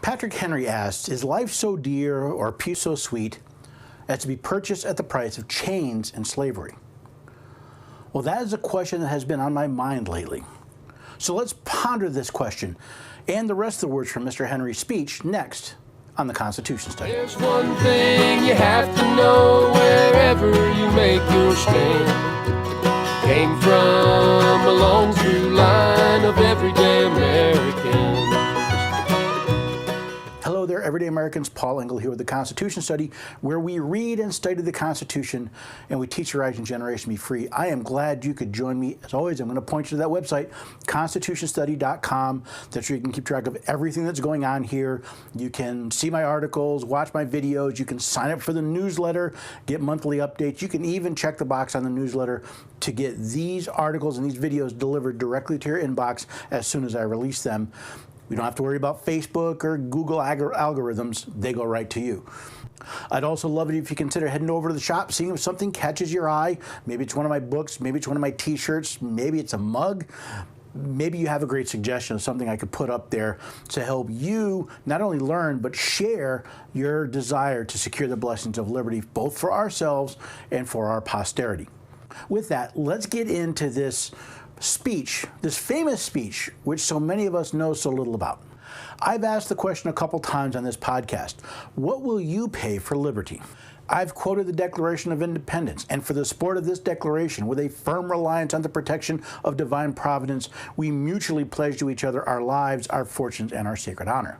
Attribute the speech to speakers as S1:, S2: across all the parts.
S1: Patrick Henry asks, is life so dear or peace so sweet as to be purchased at the price of chains and slavery? Well, that is a question that has been on my mind lately. So let's ponder this question and the rest of the words from Mr. Henry's speech next on the Constitution Study.
S2: There's one thing you have to know wherever you make your stand. Came from a long through line of everyday Americans.
S1: Hello there, everyday Americans. Paul Engel here with the Constitution Study, where we read and study the Constitution and we teach the rising generation to be free. I am glad you could join me. As always, I'm going to point you to that website, constitutionstudy.com. That's where you can keep track of everything that's going on here. You can see my articles, watch my videos. You can sign up for the newsletter, get monthly updates. You can even check the box on the newsletter to get these articles and these videos delivered directly to your inbox as soon as I release them. We don't have to worry about Facebook or Google algorithms. They go right to you. I'd also love it if you consider heading over to the shop, seeing if something catches your eye. Maybe it's one of my books, maybe it's one of my t-shirts, maybe it's a mug. Maybe you have a great suggestion of something I could put up there to help you not only learn, but share your desire to secure the blessings of liberty, both for ourselves and for our posterity. With that, let's get into this speech, this famous speech, which so many of us know so little about. I've asked the question a couple times on this podcast, what will you pay for liberty? I've quoted the Declaration of Independence, and for the support of this declaration, with a firm reliance on the protection of divine providence, we mutually pledge to each other our lives, our fortunes, and our sacred honor.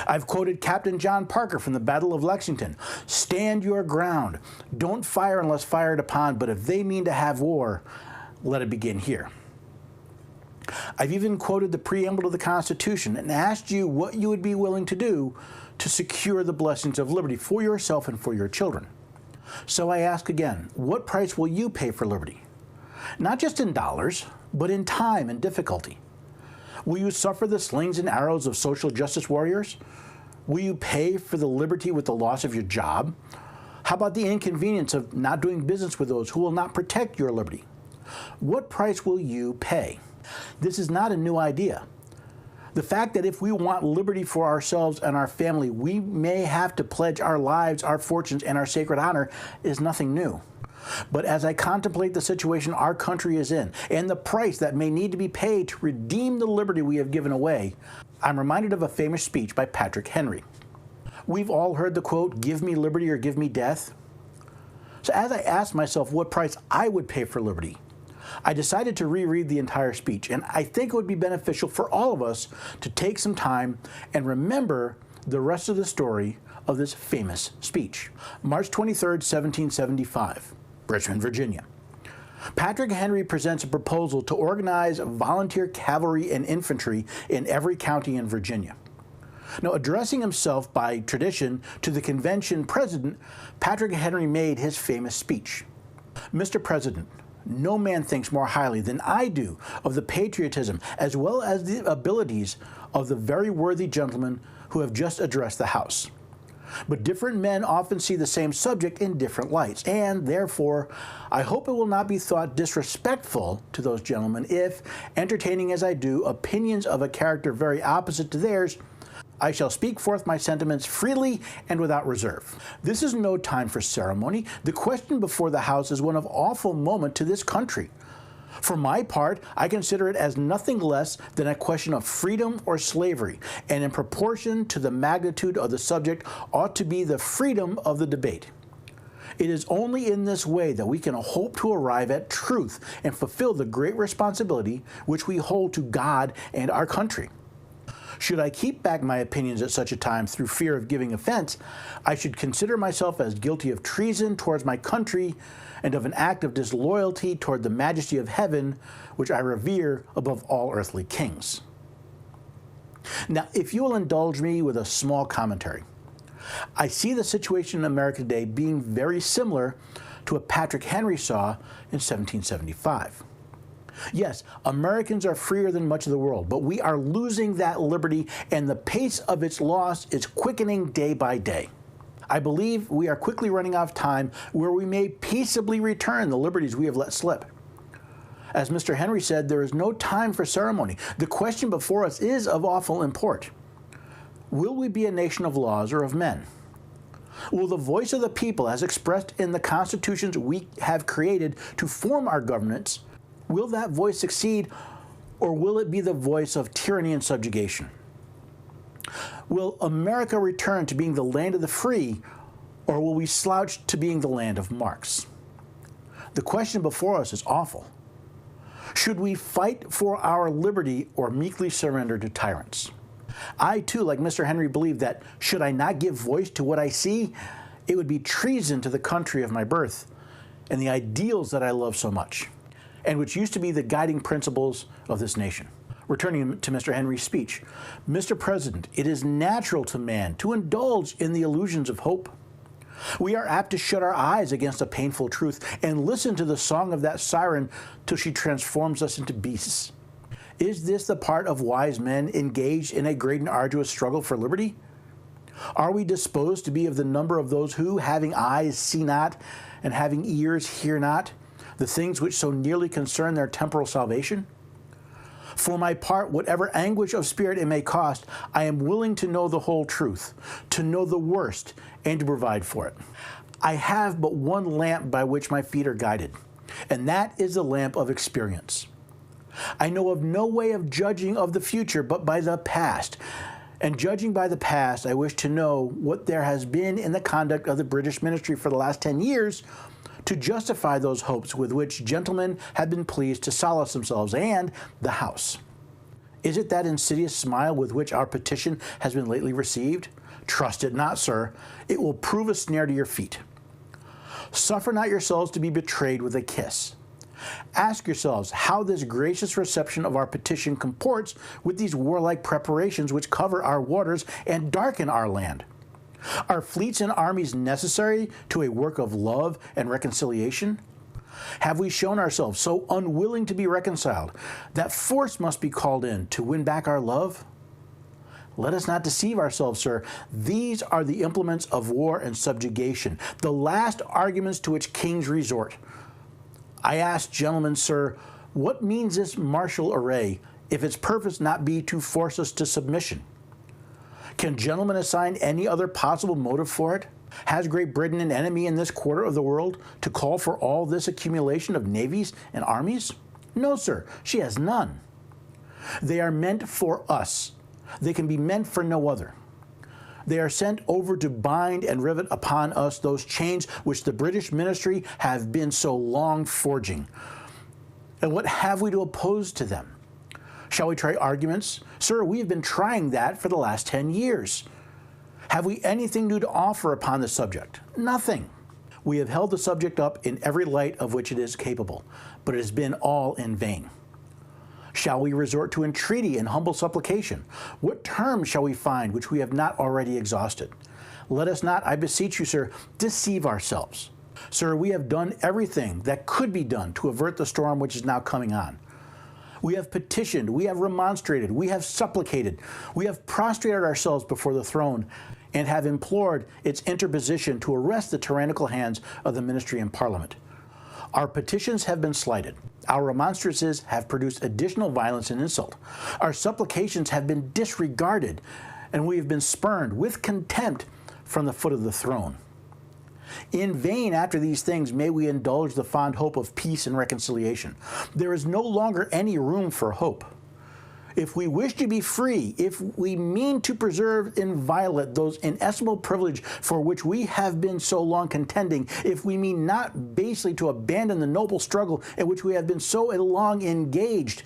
S1: I've quoted Captain John Parker from the Battle of Lexington, stand your ground, don't fire unless fired upon, but if they mean to have war, let it begin here. I've even quoted the preamble to the Constitution and asked you what you would be willing to do to secure the blessings of liberty for yourself and for your children. So I ask again, what price will you pay for liberty? Not just in dollars, but in time and difficulty. Will you suffer the slings and arrows of social justice warriors? Will you pay for the liberty with the loss of your job? How about the inconvenience of not doing business with those who will not protect your liberty? What price will you pay? This is not a new idea. The fact that if we want liberty for ourselves and our family, we may have to pledge our lives, our fortunes, and our sacred honor is nothing new. But as I contemplate the situation our country is in and the price that may need to be paid to redeem the liberty we have given away, I'm reminded of a famous speech by Patrick Henry. We've all heard the quote, "Give me liberty or give me death." So as I asked myself what price I would pay for liberty, I decided to reread the entire speech, and I think it would be beneficial for all of us to take some time and remember the rest of the story of this famous speech. March 23rd, 1775, Richmond, Virginia. Patrick Henry presents a proposal to organize volunteer cavalry and infantry in every county in Virginia. Now, addressing himself by tradition to the convention president, Patrick Henry made his famous speech. Mr. President, no man thinks more highly than I do of the patriotism as well as the abilities of the very worthy gentlemen who have just addressed the House. But different men often see the same subject in different lights, and therefore, I hope it will not be thought disrespectful to those gentlemen if, entertaining as I do opinions of a character very opposite to theirs, I shall speak forth my sentiments freely and without reserve. This is no time for ceremony. The question before the House is one of awful moment to this country. For my part, I consider it as nothing less than a question of freedom or slavery, and in proportion to the magnitude of the subject ought to be the freedom of the debate. It is only in this way that we can hope to arrive at truth and fulfill the great responsibility which we hold to God and our country. Should I keep back my opinions at such a time through fear of giving offense, I should consider myself as guilty of treason towards my country and of an act of disloyalty toward the majesty of heaven, which I revere above all earthly kings. Now, if you will indulge me with a small commentary, I see the situation in America today being very similar to what Patrick Henry saw in 1775. Yes, Americans are freer than much of the world, but we are losing that liberty, and the pace of its loss is quickening day by day. I believe we are quickly running out of time where we may peaceably return the liberties we have let slip. As Mr. Henry said, there is no time for ceremony. The question before us is of awful import. Will we be a nation of laws or of men? Will the voice of the people, as expressed in the constitutions we have created to form our governance, will that voice succeed, or will it be the voice of tyranny and subjugation? Will America return to being the land of the free, or will we slouch to being the land of Marx? The question before us is awful. Should we fight for our liberty or meekly surrender to tyrants? I, too, like Mr. Henry, believe that should I not give voice to what I see, it would be treason to the country of my birth and the ideals that I love so much, and which used to be the guiding principles of this nation. Returning to Mr. Henry's speech, Mr. President, it is natural to man to indulge in the illusions of hope. We are apt to shut our eyes against a painful truth and listen to the song of that siren till she transforms us into beasts. Is this the part of wise men engaged in a great and arduous struggle for liberty? Are we disposed to be of the number of those who, having eyes, see not, and having ears, hear not, the things which so nearly concern their temporal salvation? For my part, whatever anguish of spirit it may cost, I am willing to know the whole truth, to know the worst, and to provide for it. I have but one lamp by which my feet are guided, and that is the lamp of experience. I know of no way of judging of the future but by the past, and judging by the past, I wish to know what there has been in the conduct of the British ministry for the last 10 years to justify those hopes with which gentlemen have been pleased to solace themselves and the House. Is it that insidious smile with which our petition has been lately received? Trust it not, sir. It will prove a snare to your feet. Suffer not yourselves to be betrayed with a kiss. Ask yourselves how this gracious reception of our petition comports with these warlike preparations which cover our waters and darken our land. Are fleets and armies necessary to a work of love and reconciliation? Have we shown ourselves so unwilling to be reconciled that force must be called in to win back our love? Let us not deceive ourselves, sir. These are the implements of war and subjugation, the last arguments to which kings resort. I ask, gentlemen, sir, what means this martial array if its purpose not be to force us to submission? Can gentlemen assign any other possible motive for it? Has Great Britain an enemy in this quarter of the world to call for all this accumulation of navies and armies? No, sir, she has none. They are meant for us. They can be meant for no other. They are sent over to bind and rivet upon us those chains which the British ministry have been so long forging. And what have we to oppose to them? Shall we try arguments? Sir, we have been trying that for the last 10 years. Have we anything new to offer upon the subject? Nothing. We have held the subject up in every light of which it is capable, but it has been all in vain. Shall we resort to entreaty and humble supplication? What terms shall we find which we have not already exhausted? Let us not, I beseech you, sir, deceive ourselves. Sir, we have done everything that could be done to avert the storm which is now coming on. We have petitioned, we have remonstrated, we have supplicated, we have prostrated ourselves before the throne, and have implored its interposition to arrest the tyrannical hands of the ministry and parliament. Our petitions have been slighted. Our remonstrances have produced additional violence and insult. Our supplications have been disregarded, and we have been spurned with contempt from the foot of the throne. In vain after these things may we indulge the fond hope of peace and reconciliation. There is no longer any room for hope. If we wish to be free, if we mean to preserve inviolate those inestimable privileges for which we have been so long contending, if we mean not basely to abandon the noble struggle in which we have been so long engaged,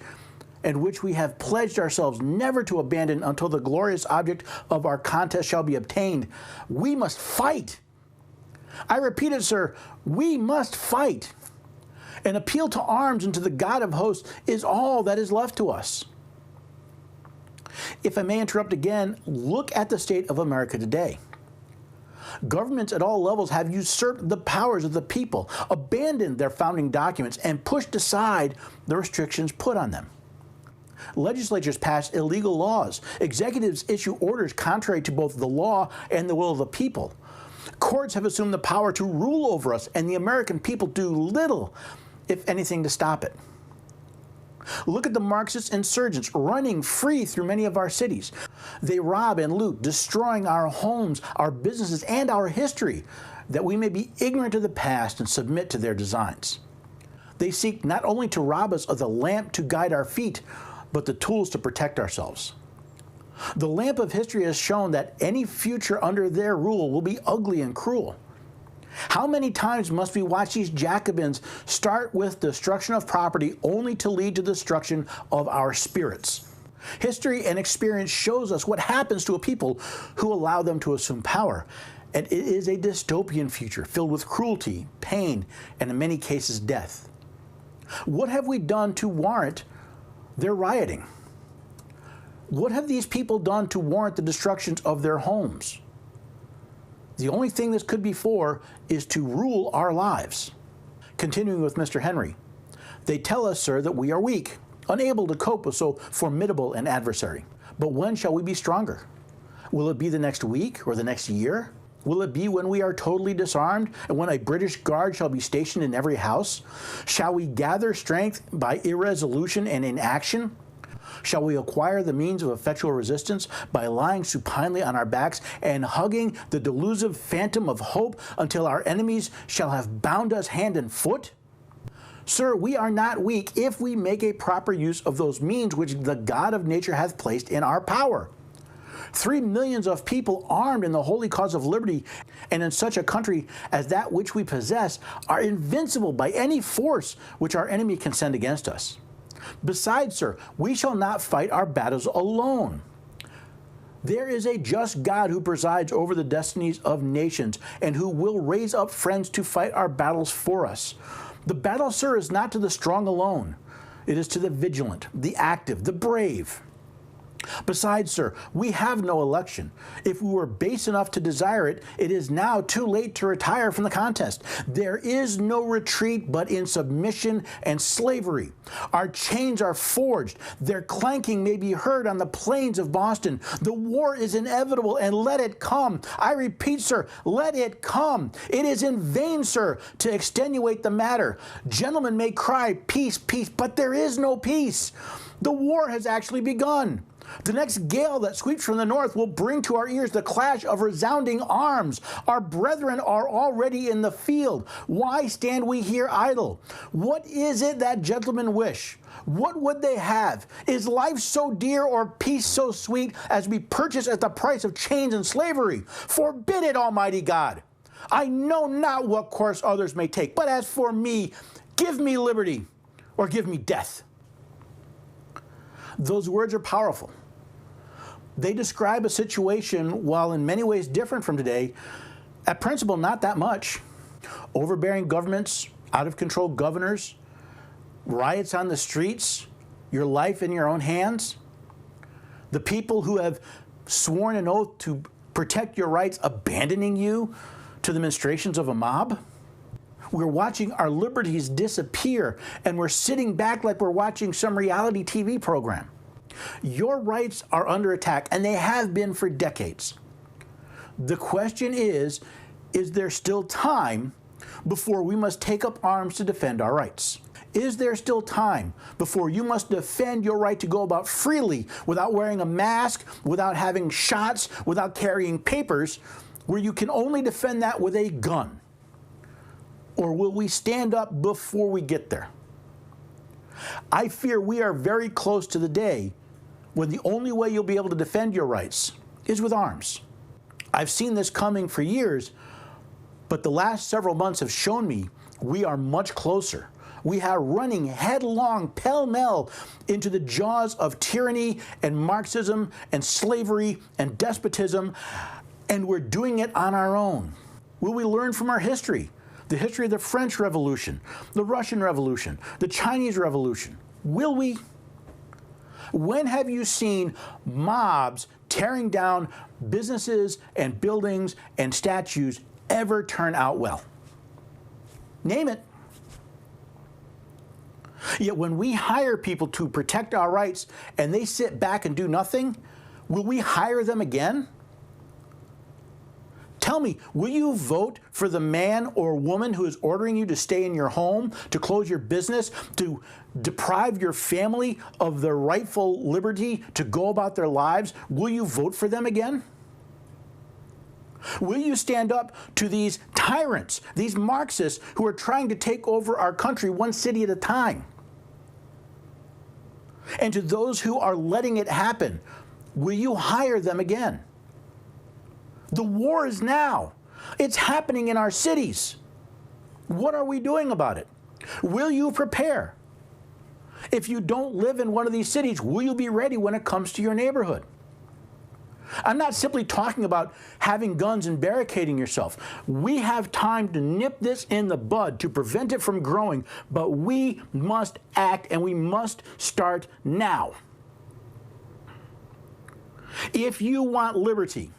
S1: and which we have pledged ourselves never to abandon until the glorious object of our contest shall be obtained, we must fight. I repeat it, sir, we must fight. An appeal to arms and to the God of hosts is all that is left to us. If I may interrupt again, look at the state of America today. Governments at all levels have usurped the powers of the people, abandoned their founding documents, and pushed aside the restrictions put on them. Legislatures pass illegal laws. Executives issue orders contrary to both the law and the will of the people. Courts have assumed the power to rule over us, and the American people do little, if anything, to stop it. Look at the Marxist insurgents running free through many of our cities. They rob and loot, destroying our homes, our businesses, and our history, that we may be ignorant of the past and submit to their designs. They seek not only to rob us of the lamp to guide our feet, but the tools to protect ourselves. The lamp of history has shown that any future under their rule will be ugly and cruel. How many times must we watch these Jacobins start with destruction of property only to lead to destruction of our spirits? History and experience shows us what happens to a people who allow them to assume power, and it is a dystopian future filled with cruelty, pain, and in many cases death. What have we done to warrant their rioting? What have these people done to warrant the destructions of their homes? The only thing this could be for is to rule our lives. Continuing with Mr. Henry, they tell us, sir, that we are weak, unable to cope with so formidable an adversary. But when shall we be stronger? Will it be the next week or the next year? Will it be when we are totally disarmed and when a British guard shall be stationed in every house? Shall we gather strength by irresolution and inaction? Shall we acquire the means of effectual resistance by lying supinely on our backs and hugging the delusive phantom of hope until our enemies shall have bound us hand and foot? Sir, we are not weak if we make a proper use of those means which the God of nature hath placed in our power. 3 millions of people armed in the holy cause of liberty and in such a country as that which we possess are invincible by any force which our enemy can send against us. Besides, sir, we shall not fight our battles alone. There is a just God who presides over the destinies of nations and who will raise up friends to fight our battles for us. The battle, sir, is not to the strong alone. It is to the vigilant, the active, the brave. Besides, sir, we have no election. If we were base enough to desire it, it is now too late to retire from the contest. There is no retreat but in submission and slavery. Our chains are forged. Their clanking may be heard on the plains of Boston. The war is inevitable, and let it come. I repeat, sir, let it come. It is in vain, sir, to extenuate the matter. Gentlemen may cry, peace, peace, but there is no peace. The war has actually begun. The next gale that sweeps from the north will bring to our ears the clash of resounding arms. Our brethren are already in the field. Why stand we here idle? What is it that gentlemen wish? What would they have? Is life so dear or peace so sweet as to be purchased at the price of chains and slavery? Forbid it, Almighty God. I know not what course others may take, but as for me, give me liberty or give me death. Those words are powerful. They describe a situation, while in many ways different from today, at principle not that much. Overbearing governments, out-of-control governors, riots on the streets, your life in your own hands. The people who have sworn an oath to protect your rights abandoning you to the ministrations of a mob. We're watching our liberties disappear, and we're sitting back like we're watching some reality TV program. Your rights are under attack, and they have been for decades. The question is there still time before we must take up arms to defend our rights? Is there still time before you must defend your right to go about freely without wearing a mask, without having shots, without carrying papers, where you can only defend that with a gun? Or will we stand up before we get there? I fear we are very close to the day when the only way you'll be able to defend your rights is with arms. I've seen this coming for years, but the last several months have shown me we are much closer. We are running headlong, pell-mell, into the jaws of tyranny and Marxism and slavery and despotism, and we're doing it on our own. Will we learn from our history? The history of the French Revolution, the Russian Revolution, the Chinese Revolution. Will we? When have you seen mobs tearing down businesses and buildings and statues ever turn out well? Name it. Yet when we hire people to protect our rights and they sit back and do nothing, will we hire them again? Tell me, will you vote for the man or woman who is ordering you to stay in your home, to close your business, to deprive your family of their rightful liberty to go about their lives? Will you vote for them again? Will you stand up to these tyrants, these Marxists who are trying to take over our country one city at a time? And to those who are letting it happen, will you hire them again? The war is now. It's happening in our cities. What are we doing about it? Will you prepare? If you don't live in one of these cities, will you be ready when it comes to your neighborhood? I'm not simply talking about having guns and barricading yourself. We have time to nip this in the bud, to prevent it from growing, but we must act, and we must start now. If you want liberty,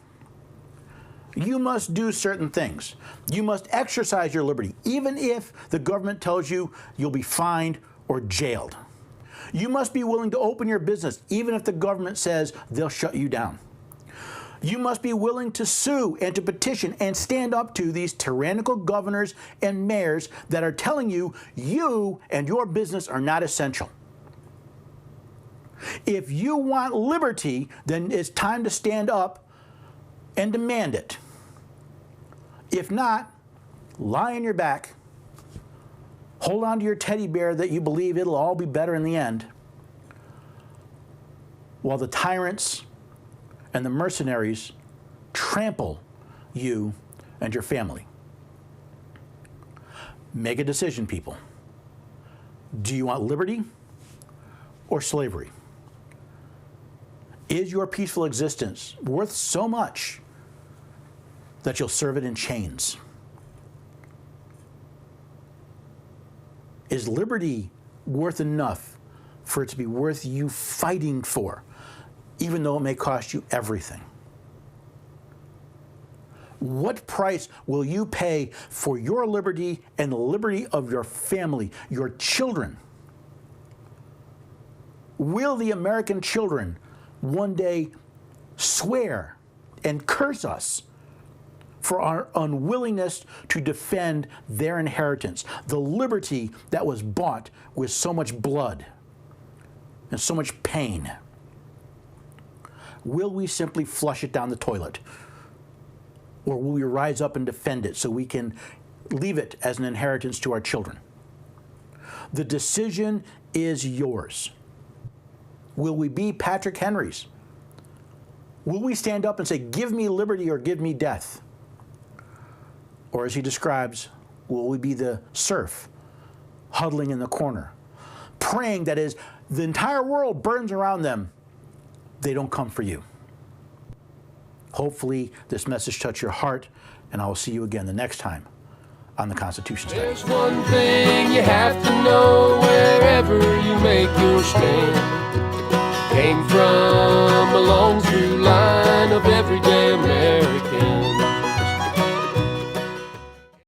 S1: you must do certain things. You must exercise your liberty, even if the government tells you you'll be fined or jailed. You must be willing to open your business, even if the government says they'll shut you down. You must be willing to sue and to petition and stand up to these tyrannical governors and mayors that are telling you you and your business are not essential. If you want liberty, then it's time to stand up and demand it. If not, lie on your back, hold on to your teddy bear that you believe it'll all be better in the end, while the tyrants and the mercenaries trample you and your family. Make a decision, people. Do you want liberty or slavery? Is your peaceful existence worth so much that you'll serve it in chains? Is liberty worth enough for it to be worth you fighting for, even though it may cost you everything? What price will you pay for your liberty and the liberty of your family, your children? Will the American children one day swear and curse us for our unwillingness to defend their inheritance, the liberty that was bought with so much blood and so much pain? Will we simply flush it down the toilet? Or will we rise up and defend it so we can leave it as an inheritance to our children? The decision is yours. Will we be Patrick Henry's? Will we stand up and say, give me liberty or give me death? Or as he describes, will we be the serf huddling in the corner, praying that as the entire world burns around them, they don't come for you? Hopefully this message touched your heart, and I will see you again the next time on the Constitution Study.
S2: There's one thing you have to know wherever you make your stand. Came from a long through